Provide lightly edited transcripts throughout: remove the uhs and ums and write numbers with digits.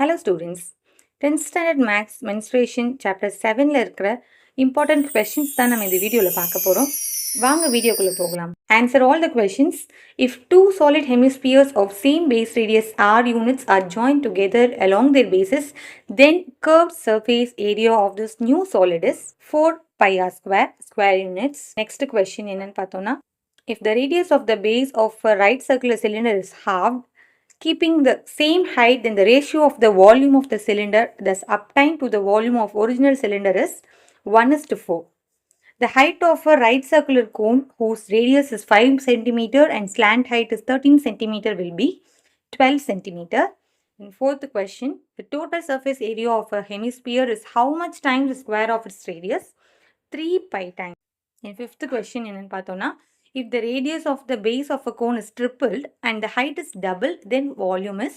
Hello students, 10th standard maths mensuration chapter 7ல இருக்கிற important questions தான் நம்ம இந்த வீடியோல பார்க்க போறோம். வாங்க வீடியோக்குள்ள போகலாம். Answer all the questions. If two solid hemispheres of same base radius r units are joined together along their bases, then curved surface area of this new solid is 4 pi r square units. Next question என்னன்னு பார்த்தோம்னா, if the radius of the base of a right circular cylinder is halved, keeping the same height, then the ratio of the volume of the cylinder thus obtained to the volume of original cylinder is 1:4. The height of a right circular cone whose radius is 5 cm and slant height is 13 cm will be 12 cm. And fourth question, the total surface area of a hemisphere is how much times the square of its radius? 3 pi times. And fifth question என்னன்னு பார்த்தோம்னா, if the radius of the base of a cone is tripled and the height is doubled, then volume is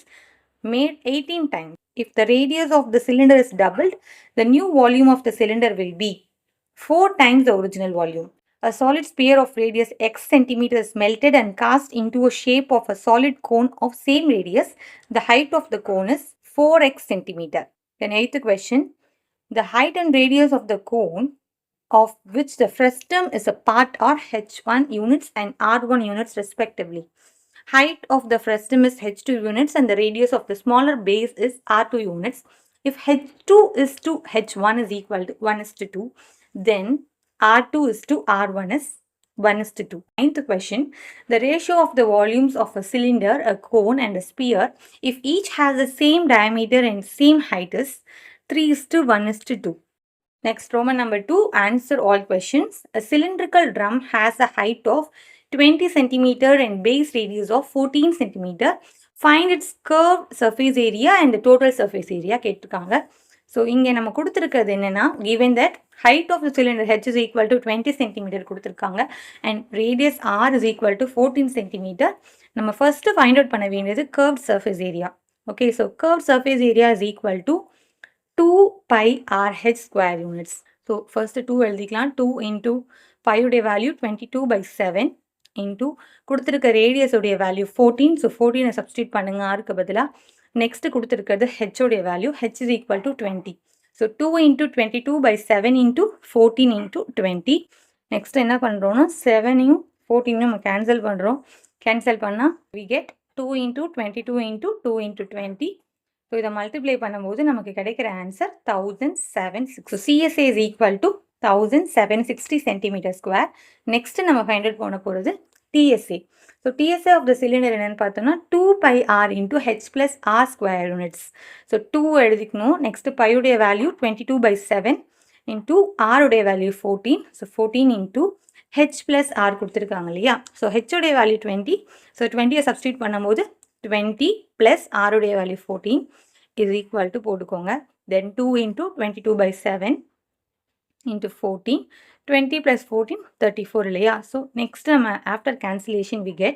made 18 times. If the radius of the cylinder is doubled, the new volume of the cylinder will be 4 times the original volume. A solid sphere of radius x centimeter is melted and cast into a shape of a solid cone of same radius. The height of the cone is 4x centimeter. Then eighth question, the height and radius of the cone of which the frustum is a part are h1 units and r1 units respectively. Height of the frustum is h2 units and the radius of the smaller base is r2 units. If h2 is to h1 is equal to 1:2, then r2 is to r1 is 1:2. Ninth question, the ratio of the volumes of a cylinder, a cone and a sphere, if each has the same diameter and same height is 3:1:2. Next, Roman number 2, answer all questions. A cylindrical drum has a height of 20 cm and base radius of 14 cm. Find its curved surface area and the total surface area கேட்டிருக்காங்க. So இங்கே நம்ம கொடுத்துருக்கிறது என்னென்னா, given that height of the cylinder h is equal to 20 cm கொடுத்துருக்காங்க and radius r is equal to 14 cm. நம்ம first find out பண்ண வேண்டியது curved surface area. Okay, so curved surface area is equal to 2 pi rh square units. So first 2 எழுதிக்கலாம். 2 into pi உடைய value 22/7 into கொடுத்திருக்க radius உடைய value 14. So 14 substitute பண்ணுங்க rக்கு பதிலா. Next கொடுத்திருக்கிறது h உடைய value, h is equal to 20. So 2 into 22/7 into 14 into 20. Next என்ன பண்றோம்னா 7யும் 14யும் நம்ம cancel பண்றோம். Cancel பண்ணா we get 2 into 22 into 2 into 20. So இதை மல்டிப்ளை பண்ணும்போது நமக்கு கிடைக்கிற answer 1760. So CSA is equal to 1760 centimetre square. Next நம்ம ஃபைண்ட் அவுட் பண்ண போகிறது TSA. So TSA of the cylinder என்னென்னு பார்த்தோம்னா 2 pi r into h plus r square units. So 2 எழுதிக்கணும். நெக்ஸ்ட் பையுடைய வேல்யூ 22/7 into r உடைய value 14. So 14 into h plus r கொடுத்துருக்காங்க இல்லையா. So h உடைய வேல்யூ 20. ஸோ 20யை சப்ஸ்டியூட் பண்ணும்போது 20 plus r உடைய value 14 is equal to போட்டுக்கோங்க. Then 2 into 22/7 into 14. 20 plus 14 34 இல்லையா. So next நம்ம after cancellation we get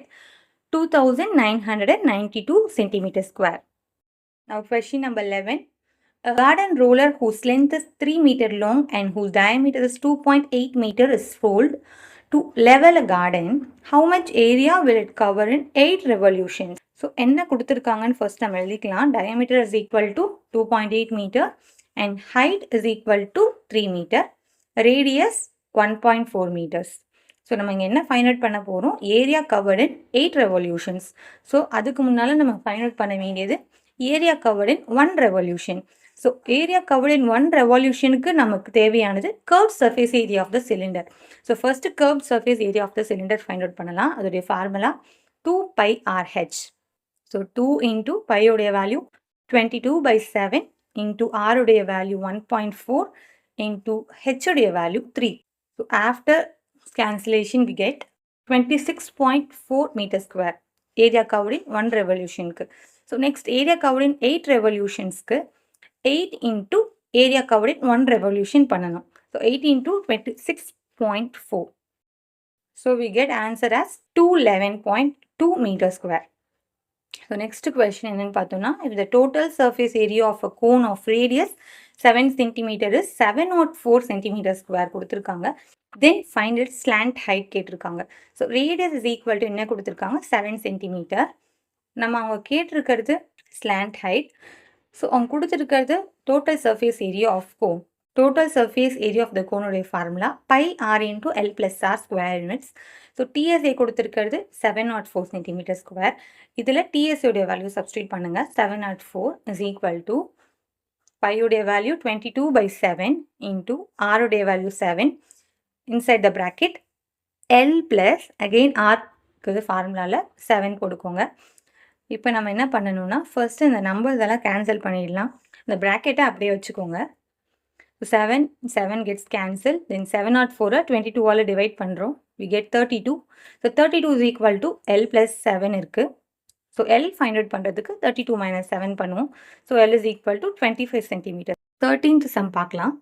2992 centimeter square. Now question number 11. A garden roller whose length is 3 meter long and whose diameter is 2.8 meter is rolled to level a garden. How much area will it cover in 8 revolutions? So என்ன கொடுத்துருக்காங்கன்னு first நம்ம எழுதிக்கலாம். Diameter is equal to 2.8 metre and height is equal to 3 metre, radius 1.4 metres. So நம்ம இங்கே என்ன find out பண்ண போகிறோம்? Area covered in 8 revolutions. So அதுக்கு முன்னால் நம்ம ஃபைண்ட் அவுட் பண்ண வேண்டியது area covered in 1 revolution. So area covered in 1 ரெவல்யூஷனுக்கு நமக்கு தேவையானது curve surface area of the cylinder. So first curve surface area of the cylinder find out பண்ணலாம். அதோடைய formula 2 pi rh. So 2 into pi உடைய value 22/7 into r உடைய value 1.4 into h உடைய value 3. So after cancellation we get 26.4 meter square. Area covered in 1 revolution. So next area covered in 8 revolutions. 8 into area covered in 1 revolution பண்ணனும். So 8 into 26.4. So we get answer as 211.2 meter square. So next question என்னன்னு பார்த்தோம்னா, if the total surface area of a cone of radius 7 cm is 704 cm square கொடுத்துருக்காங்க, then find its slant height கேட்டிருக்காங்க. So radius is equal to என்ன கொடுத்துருக்காங்க? 7 cm. நம்ம அவங்க கேட்டிருக்கிறது slant height. So அவங்க கொடுத்துருக்கிறது total surface area of cone. Total surface area of the கோனுடைய formula pi R into L plus R square units. So TSA கொடுத்துருக்கிறது 704 சென்டிமீட்டர் ஸ்கொயர். இதில் டிஎஸ்ஏடைய வேல்யூ சப்ஸ்டியூட் பண்ணுங்கள். 704 இஸ் ஈக்குவல் டு பையுடைய value 22/7 into ஆருடைய value 7 inside the bracket L plus again ஆர்க்கு ஃபார்முலாவில் 7 கொடுக்கோங்க. இப்போ நம்ம என்ன பண்ணணும்னா ஃபர்ஸ்ட் இந்த நம்பர்ஸ் எல்லாம் கேன்சல் பண்ணிடலாம். இந்த ப்ராக்கெட்டை அப்படியே வச்சுக்கோங்க. 7 gets cancelled. Then 704 22ஆல் டிவைட் பண்ணுறோம். we get 32. So 32 is equal to L plus 7 இருக்குது. ஸோ L ஃபைண்ட் அவுட் பண்ணுறதுக்கு 32 minus 7 பண்ணுவோம். So L is equal to 25 centimeter. 13th sum பார்க்கலாம்.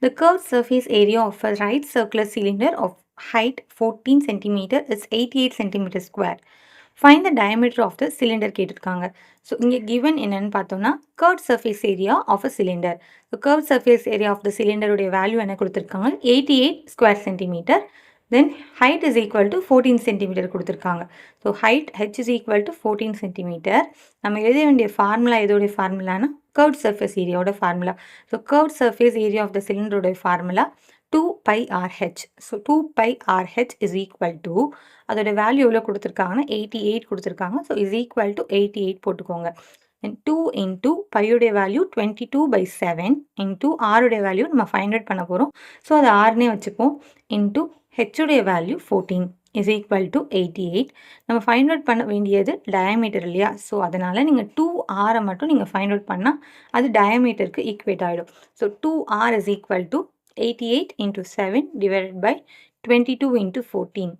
The curved surface area of a right circular cylinder of height 14 centimeter is 88 centimeter square. Find the diameter of the cylinder கேட்டிருக்காங்க. So இங்கே given என்னன்னு பார்த்தோம்னா curved surface area of a cylinder. So curved surface area of the cylinder உடைய value என்ன கொடுத்துருக்காங்க 88 square centimeter. Then height is equal to 14 centimeter கொடுத்துருக்காங்க. So height h is equal to 14 centimeter. நம்ம எழுத வேண்டிய ஃபார்முலா எதோடைய ஃபார்முலானா curved surface ஏரியாவோட formula. So curved surface area of the cylinder உடைய formula 2 pi RH. So 2 pi RH is equal to அதோட value எவ்வளோ கொடுத்துருக்காங்கன்னா 88 கொடுத்துருக்காங்க. ஸோ இஸ் ஈக்குவல் டு 88 போட்டுக்கோங்க. தென் 2 இன்டூ பையுடைய வேல்யூ 22/7 இன்டூ ஆருடைய வேல்யூ நம்ம ஃபைண்ட் அவுட் பண்ண போகிறோம். ஸோ அது ஆறுனே வச்சுப்போம். இன்டூ ஹெச்சுடைய வேல்யூ 14 இஸ் ஈக்குவல் டு 88. நம்ம ஃபைண்ட் அவுட் பண்ண வேண்டியது டயாமீட்டர் இல்லையா? ஸோ அதனால் நீங்கள் 2R மட்டும் நீங்கள் ஃபைண்ட் அவுட் பண்ணால் அது டயாமீட்டருக்கு ஈக்குவேட் ஆகிடும். So 2R is equal to 88 into 7 divided by 22 into 14.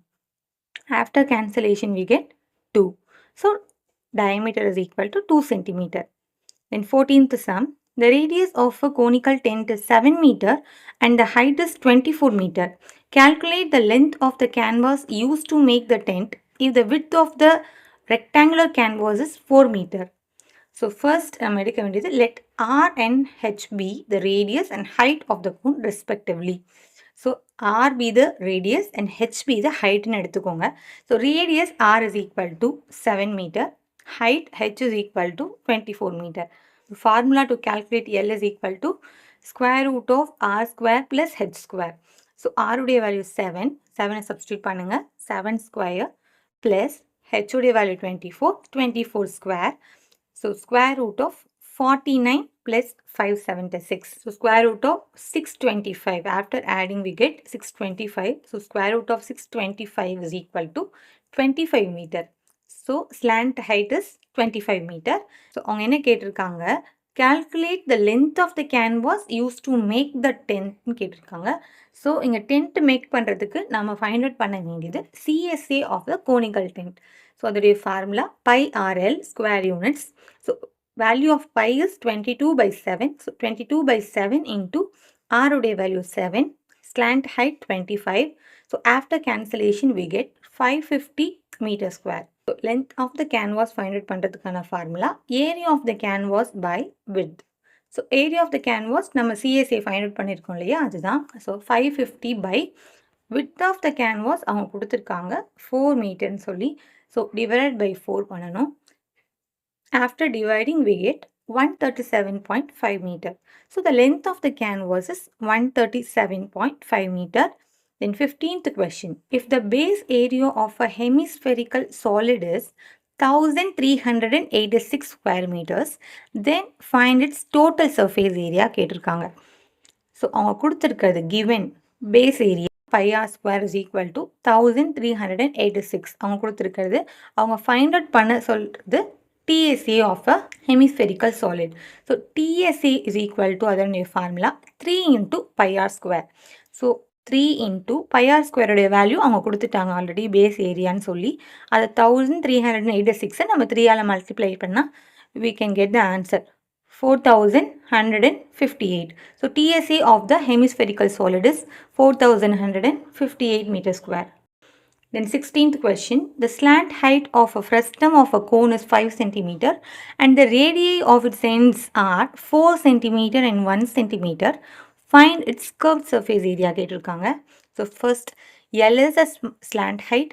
After cancellation we get 2. So diameter is equal to 2 centimeter. Then 14th sum. The radius of a conical tent is 7 meter and the height is 24 meter. Calculate the length of the canvas used to make the tent if the width of the rectangular canvas is 4 meter. So first நம்ம எடுக்க வேண்டியது let R and H be the radius and height of the cone respectively. So R be the radius and H be the height ன்னு எடுத்துக்கோங்க. So radius R is equal to 7 meter. Height H is equal to 24 meter. The formula to calculate L is equal to square root of R square plus H square. So R உடைய value 7. 7 substitute பண்ணுங்க. 7 square plus H உடைய value 24. 24 square. So square root of 49 plus 576. So square root of 625. After adding we get 625. So square root of 625 is equal to 25 meter. So slant height is 25 meter. So அவங்க என்ன கேட்டிருக்காங்க calculate the length of the canvas used to make the tent கேட்டிருக்காங்க. So இங்கே tent make பண்ணுறதுக்கு நம்ம find out பண்ண வேண்டியது CSA of the conical tent. So அதோடைய formula pi RL square units. So value of pi is 22/7. So 22/7 into R உடைய value 7. Slant height 25. So after cancellation we get 550 meter square. So length of the canvas find out பண்ணுறதுக்கான formula area of the canvas by width. So area of the canvas நம்ம CSA find out பண்ணியிருக்கோம் இல்லையா அதுதான். So 550 by width of the canvas அவங்க கொடுத்துருக்காங்க 4 மீட்டர்னு சொல்லி. So divided by 4 பண்ணணும். After dividing we get 137.5 meter. So the length of the canvas is 137.5 meter. Then 15th question. If the base area of a hemispherical solid is 1386 square meters, then find its total surface area கேட்டிருக்காங்க. So அவங்க கொடுத்துருக்கிறது given base area pi r square is equal to 1386. அவங்க கொடுத்துருக்கிறது அவங்க find out பண்ண சொல்கிறது TSA of a hemispherical solid. So TSA is equal to அதனுடைய formula 3 into pi r square. So 3 into pi r square உடைய value அவங்க கொடுத்துட்டாங்க already base ஏரியான்னு சொல்லி. அதை 1386 நம்ம 3ஆல் மல்டிப்ளை பண்ணால் we can get the answer 4158. So TSA of the hemispherical solid is 4158 meter square. Then 16th question. The slant height of a frustum of a cone is 5 cm and the radii of its ends are 4 cm and 1 cm. Find its curved surface area கேட்டிருக்காங்க. So first L is a slant height,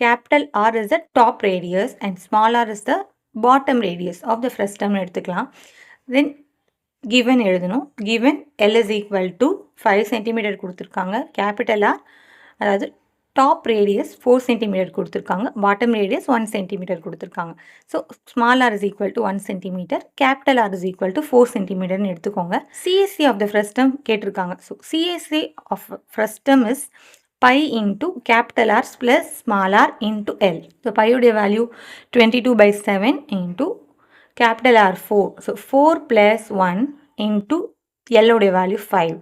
capital R is the top radius and small r is the bottom radius of the frustum எடுத்துக்கலாம். Then given எழுதணும். given L is equal to 5 cm கொடுத்துருக்காங்க. capital R அதாவது top radius 4 cm கொடுத்துருக்காங்க. Bottom radius 1 cm கொடுத்துருக்காங்க. So small r is equal to 1 cm, capital R is equal to 4 cm எடுத்துக்கோங்க. CSA of the frustum கேட்டிருக்காங்க. So CSA of frustum is pi into capital R plus small r into L. So pi உடைய value 22/7 into capital R 4. So 4 plus 1 into L உடைய value 5.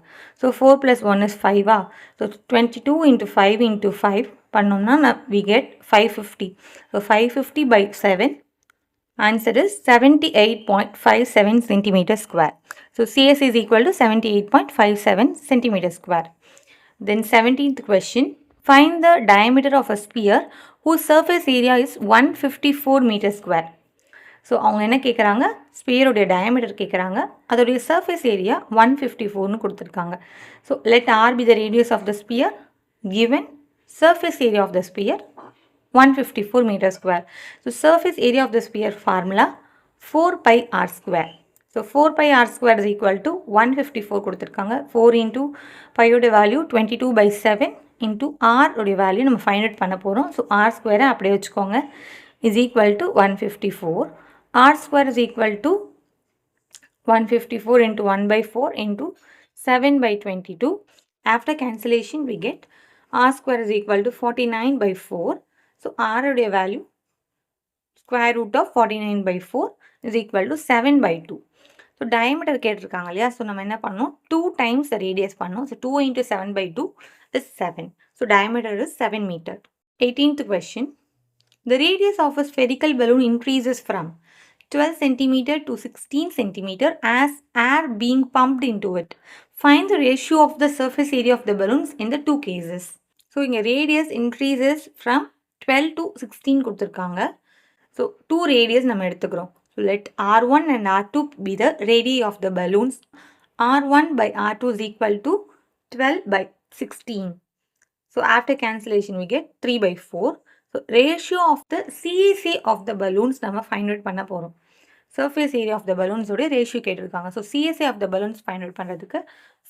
So 4 plus 1 is 5. So 22 into 5 into 5 பண்ணோம்னா we get 550. So 550/7. Answer is 78.57 centimeter square. So CS is equal to 78.57 centimeter square. Then 17th question. Find the diameter of a sphere whose surface area is 154 meter square. So அவங்க என்ன கேட்குறாங்க, ஸ்பியருடைய diameter கேட்குறாங்க, அதோடைய surface area 154னு கொடுத்துருக்காங்க. So let r be the radius of the sphere, given surface area of the sphere 154 metre square. So surface area of the sphere formula 4πr². So 4πr² is equal to 154 கொடுத்துருக்காங்க. 4 into பையோட value 22/7 into r உடைய value நம்ம find out பண்ண போகிறோம். So r² அப்படியே வச்சுக்கோங்க is equal to 154. r² is equal to 154 into 1/4 into 7/22. After cancellation we get r² is equal to 49/4. So r உடைய value square root of 49/4 is equal to 7/2. So diameter கேட்டிருக்காங்க இல்லையா, so நம்ம என்ன பண்ணோம், 2 times the radius பண்ணோம். So 2 into 7/2 is 7. So diameter is 7 meter. 18th question. The radius of a spherical balloon increases from 12 cm to 16 cm as air being pumped into it. Find the ratio of the surface area of the balloons in the two cases. So, இங்க radius increases from 12 to 16 கொடுத்திருக்காங்க. So, 2 radius நம்ம எடுத்துக்கிறோம். So, let R1 and R2 be the radii of the balloons. R1 by R2 is equal to 12/16. So, after cancellation we get 3/4. So, ratio of the CSA of the balloons நம்ம find out பண்ண போகிறோம். Surface area of the balloons உடைய ratio கேட்டிருக்காங்க. So, CSA of the balloons find out பண்ணுறதுக்கு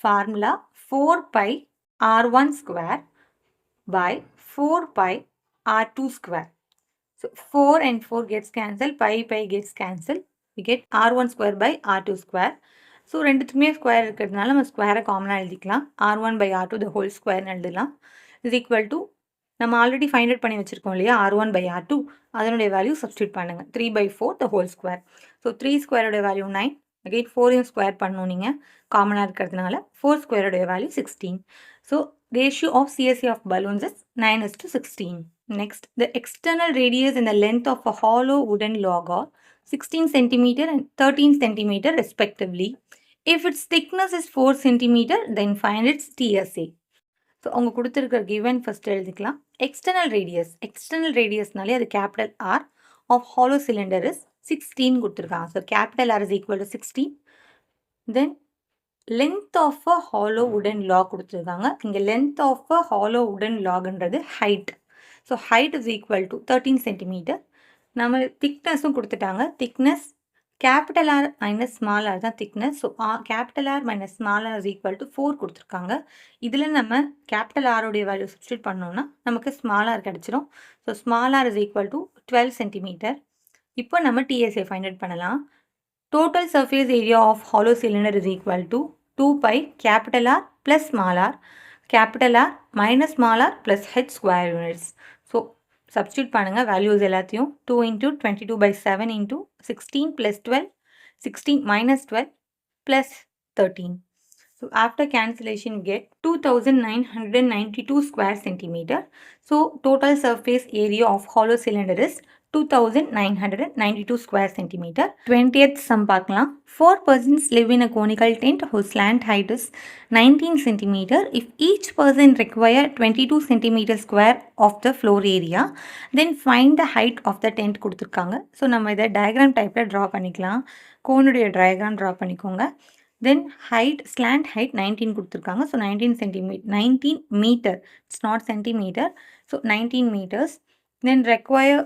formula 4πr1² by 4πr2². So, 4 and 4 gets cancelled, pi gets cancelled. We get r1² by r2². So ரெண்டுத்துக்குமே square இருக்கிறதுனால நம்ம ஸ்கொயரை காமனாக எழுதிக்கலாம். r1 by r2 the whole square எழுதலாம். is equal to நம்ம already find out பண்ணி வச்சுருக்கோம் இல்லையா, r1 by r2, அதனுடைய வேல்யூ சப்ஸ்டியூட் பண்ணுங்கள். 3/4 the whole square. ஸோ 3 ஸ்கொயருடைய வேல்யூ 9. அகெயின் 4 ஸ்கொயர் பண்ணணும் நீங்கள் காமனாக இருக்கிறதுனால. 4 ஸ்கொயருடைய value 16. So ratio of CSA of balloons is 9:16. Next, the external radius and the length of a hollow wooden log are 16 cm and 13 cm respectively. If its thickness is 4 cm, then find its TSA. So அவங்க கொடுத்துருக்கிற given first எழுதிக்கலாம். External ரேடியஸ்னாலே அது capital R of hollow cylinder is 16 கொடுத்துருக்காங்க. So capital R is equal to 16. Then length of a hollow wooden log கொடுத்துருக்காங்க. இங்கே length of a hollow wooden லாக்ன்றது height. So height is equal to 13 cm. நம்ம திக்னஸும் கொடுத்துட்டாங்க. Thickness capital R minus small R தான் thickness. So capital R minus small R is equal to 4 கொடுத்துருக்காங்க. இதில் நம்ம கேபிட்டல் ஆருடைய வேல்யூ சப்ஸ்டியூட் பண்ணோம்னா நமக்கு ஸ்மால் ஆர் கிடச்சிரும். So small R is equal to 12 cm. இப்போ நம்ம TSA ஃபைண்ட் அவுட் பண்ணலாம். Total surface area of hollow cylinder is equal to 2π capital R plus small R, capital R minus small R plus H square units. So substitute பண்ணுங்கள் values எல்லாத்தையும். 2 into 22/7 into 16 plus 12, 16 minus 12 plus 13. So after cancellation we get 2992 square centimeter. So total surface area of hollow cylinder is 2992 square centimeter. 20th sum பார்க்கலாம். 4 persons live in a conical tent whose slant height is 19 centimeter. If each person require 22 centimeter square of the floor area, then find the height of the tent கொடுத்துருக்காங்க. So நம்ம இதை diagram டைப்பில் draw பண்ணிக்கலாம். கோனுடைய diagram draw பண்ணிக்கோங்க. தென் height, slant height 19 கொடுத்துருக்காங்க. So 19 meter, it's not centimeter. So 19 meters. Then require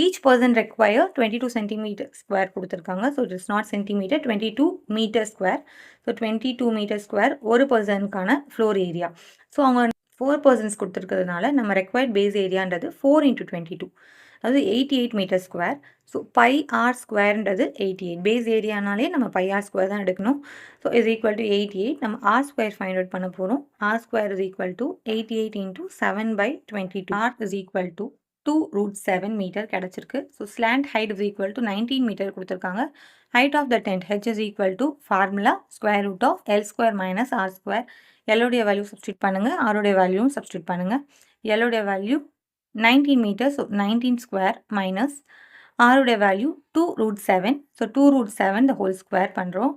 each person require 22 centimeter square கொடுத்துருக்காங்க. So it is not centimeter, 22 meter square. So 22 meter square ஒரு பர்சனுக்கான floor area. So அவங்க 4 persons கொடுத்துருக்கிறதுனால நம்ம required base ஏரியான்றது 4 × 22, அதாவது 88 meter square. So pi R ஸ்கொயர்ன்றது 88. Base ஏரியானாலே நம்ம pi R square தான் எடுக்கணும். So is equal to 88. நம்ம ஆர் ஸ்கொயர் ஃபைண்ட் அவுட் பண்ண போகிறோம். R square is equal to 88 × 7/22. R is equal to 2√7 meter கிடச்சிருக்கு. So slant height is equal to 19 meter கொடுத்துருக்காங்க. Height of the tent H is equal to formula square root of L square minus R square. எல்லோடைய value substitute பண்ணுங்கள், ஆரோடைய வேல்யூவும் substitute பண்ணுங்கள். எல்லோடைய value 19 meter, so 19 square minus ஆருடைய value 2√7. So 2√7 the whole square பண்ணுறோம்.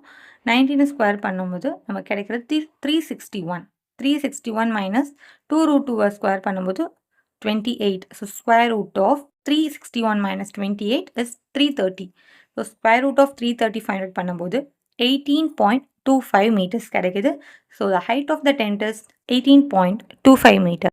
19 square பண்ணும்போது நமக்கு கிடைக்கிறது 361. 361 மைனஸ் 2√2 ஸ்கொயர் பண்ணும்போது 28. So square root of 361 minus 28 is 330. So square root of 330 find out பண்ணும்போது 18.25 மீட்டர்ஸ் கிடைக்குது. So the height of the tent is 18.25 metre.